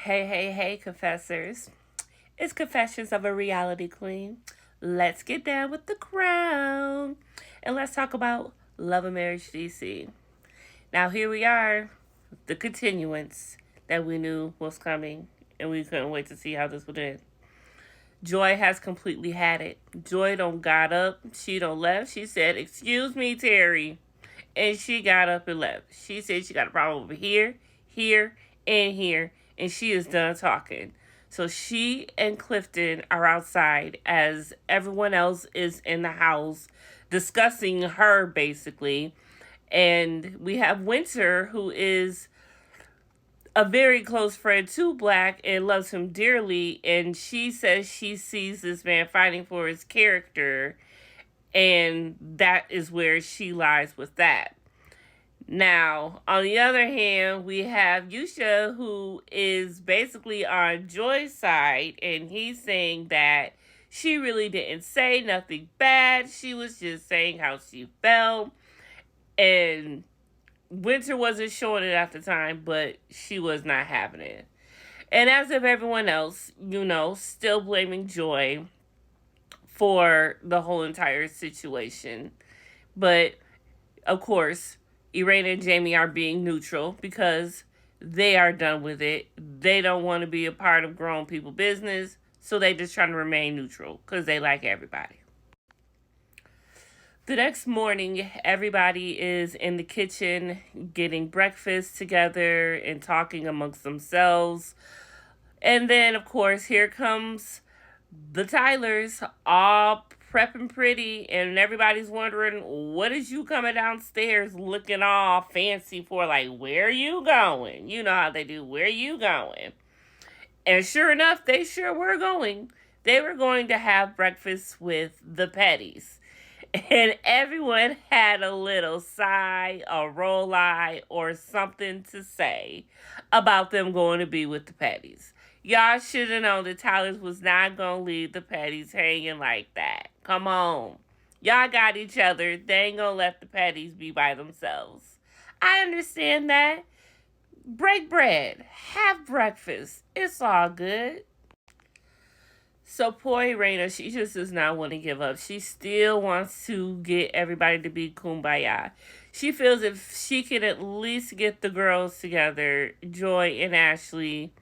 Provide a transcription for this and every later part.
Hey, confessors. It's Confessions of a Reality Queen. Let's get down with the crown. And let's talk about Love and Marriage DC. Now, here we are, the continuance that we knew was coming, and we couldn't wait to see how this would end. Joi has completely had it. Joi don't got up. She don't left. She said, "Excuse me, Terry." And she got up and left. She said she got a problem over here, and here, and she is done talking. So she and Clifton are outside as everyone else is in the house discussing her, basically. And we have Wynter, who is a very close friend to Black and loves him dearly. And she says she sees this man fighting for his character. And that is where she lies with that. Now, on the other hand, we have Yusha, who is basically on Joy's side, and he's saying that she really didn't say nothing bad. She was just saying how she felt. And Wynter wasn't showing it at the time, but she was not having it. And as of everyone else, still blaming Joi for the whole entire situation. But, of course, Erana and Jamie are being neutral because they are done with it. They don't want to be a part of grown people business, so they just trying to remain neutral because they like everybody. The next morning, everybody is in the kitchen getting breakfast together and talking amongst themselves. And then, of course, here comes the Tylers, all prepping pretty, and everybody's wondering, what is you coming downstairs looking all fancy for? Like, where are you going? You know how they do. Where are you going? And sure enough, they sure were going. They were going to have breakfast with the Petties. And everyone had a little sigh, a roll eye, or something to say about them going to be with the Petties. Y'all should have known that Tylers was not going to leave the Petties hanging like that. Come on. Y'all got each other. They ain't going to let the Petties be by themselves. I understand that. Break bread. Have breakfast. It's all good. So poor Erana, she just does not want to give up. She still wants to get everybody to be kumbaya. She feels if she can at least get the girls together, Joi and Ashley,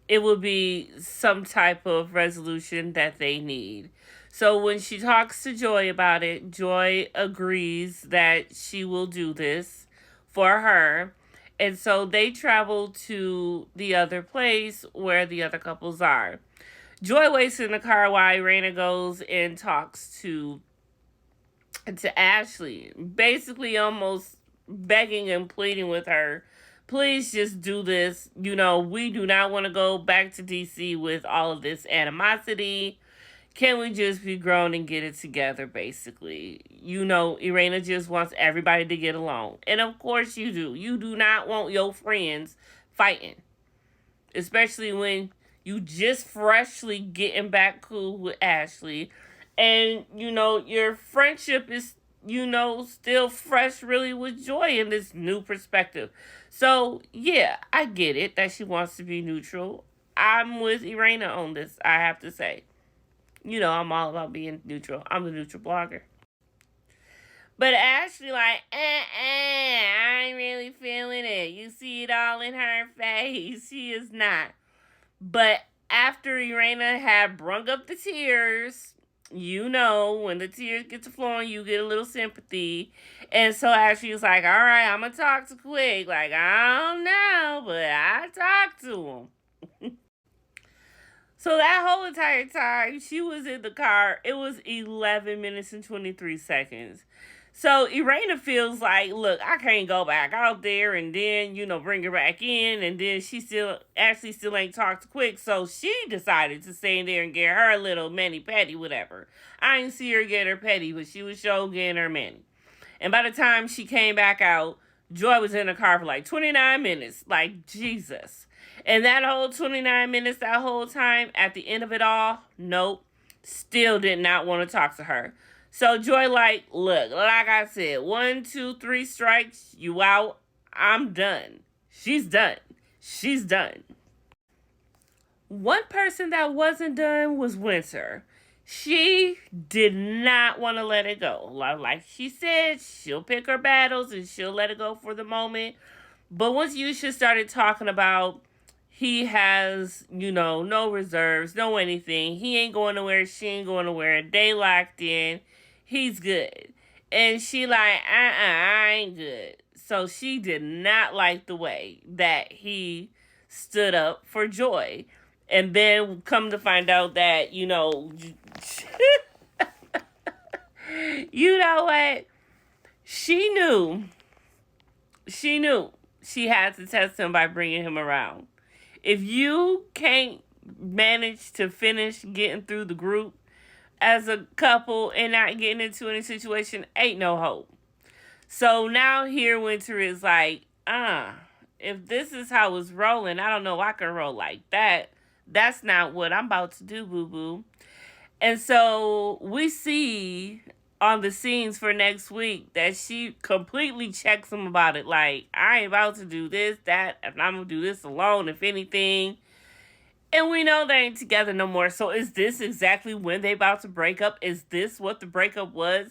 it will be some type of resolution that they need. So when she talks to Joi about it, Joi agrees that she will do this for her. And so they travel to the other place where the other couples are. Joi waits in the car while Erana goes and talks to Ashley, basically almost begging and pleading with her, please just do this. We do not want to go back to DC with all of this animosity. Can we just be grown and get it together, basically? Erana just wants everybody to get along. And of course you do. You do not want your friends fighting. Especially when you just freshly getting back cool with Ashley. And, your friendship is, still fresh really with Joi in this new perspective. So, yeah, I get it that she wants to be neutral. I'm with Erana on this, I have to say. I'm all about being neutral. I'm the neutral blogger. But Ashley I ain't really feeling it. You see it all in her face. She is not. But after Erana had brung up the tears, when the tears get to flowing, you get a little sympathy. And so Ashley was like, all right, I'm going to talk to Quig. Like, I don't know, but I talked to him. So that whole entire time she was in the car, it was 11 minutes and 23 seconds. So Erana feels like, look, I can't go back out there and then, bring her back in. And then Ashley still ain't talked to Quick. So she decided to stay in there and get her little mani petty, whatever. I didn't see her get her petty, but she was sure getting her mani. And by the time she came back out, Joi was in the car for like 29 minutes. Like, Jesus. And that whole 29 minutes, that whole time, at the end of it all, nope. Still did not want to talk to her. So Joi look, like I said, 1, 2, 3 strikes, you out. I'm done. She's done. One person that wasn't done was Wynter. She did not want to let it go. Like she said, she'll pick her battles and she'll let it go for the moment. But once Yusha started talking about he has, no reserves, no anything, he ain't going nowhere, she ain't going nowhere, they locked in, he's good. And she like, I ain't good. So she did not like the way that he stood up for Joi. And then come to find out that, you know what? She knew. She had to test him by bringing him around. If you can't manage to finish getting through the group as a couple and not getting into any situation, ain't no hope. So now here Wynter is like, if this is how it's rolling, I don't know I can roll like that. That's not what I'm about to do, boo-boo. And so we see on the scenes for next week that she completely checks him about it. Like, I ain't about to do this, that, and I'm going to do this alone, if anything. And we know they ain't together no more. So is this exactly when they about to break up? Is this what the breakup was?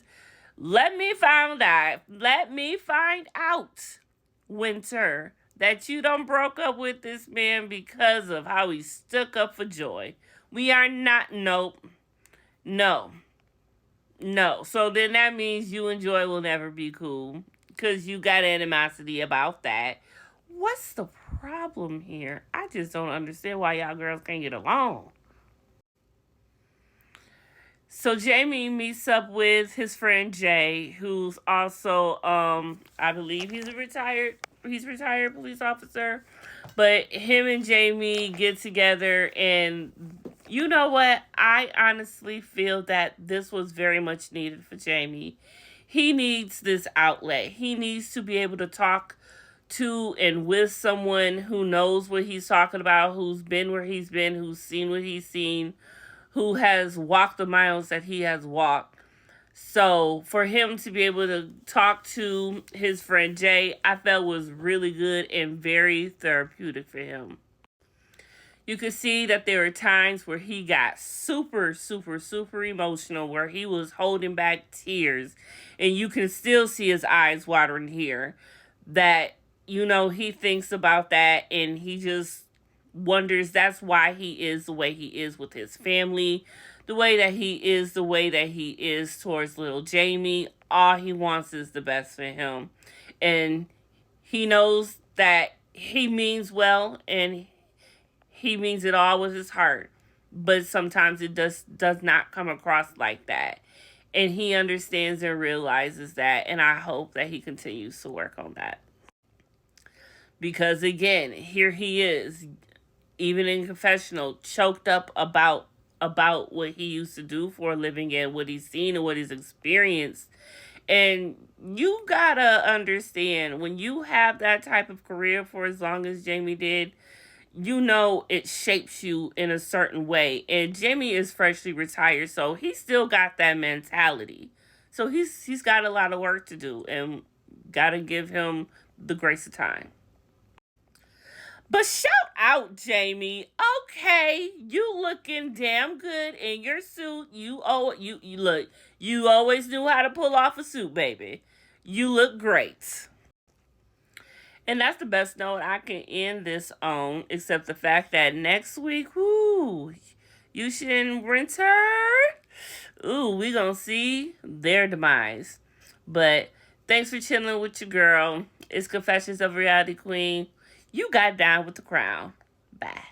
Let me find out. Let me find out, Wynter, that you done broke up with this man because of how he stuck up for Joi. We are not, nope. No. So then that means you and Joi will never be cool because you got animosity about that. What's the problem here? I just don't understand why y'all girls can't get along. So Jamie meets up with his friend Jay, who's also, I believe he's retired police officer. But him and Jamie get together, and you know what? I honestly feel that this was very much needed for Jamie. He needs this outlet. He needs to be able to talk to and with someone who knows what he's talking about, who's been where he's been, who's seen what he's seen, who has walked the miles that he has walked. So for him to be able to talk to his friend Jay, I felt was really good and very therapeutic for him. You could see that there were times where he got super, super, super emotional, where he was holding back tears. And you can still see his eyes watering here. That, he thinks about that and he just wonders that's why he is the way he is with his family, the way that he is towards little Jamie. All he wants is the best for him. And he knows that he means well and he means it all with his heart. But sometimes it does not come across like that. And he understands and realizes that. And I hope that he continues to work on that. Because again, here he is, even in confessional, choked up about what he used to do for a living and what he's seen and what he's experienced. And you gotta understand, when you have that type of career for as long as Jamie did, it shapes you in a certain way. And Jamie is freshly retired, so he still got that mentality. So he's got a lot of work to do, and gotta give him the grace of time. But shout out, Jamie. Okay, you looking damn good in your suit. You look. You always knew how to pull off a suit, baby. You look great. And that's the best note I can end this on, except the fact that next week, Yusha and Wynter, we gonna see their demise. But thanks for chilling with your girl. It's Confessions of a Reality Queen. You got down with the crown. Bye.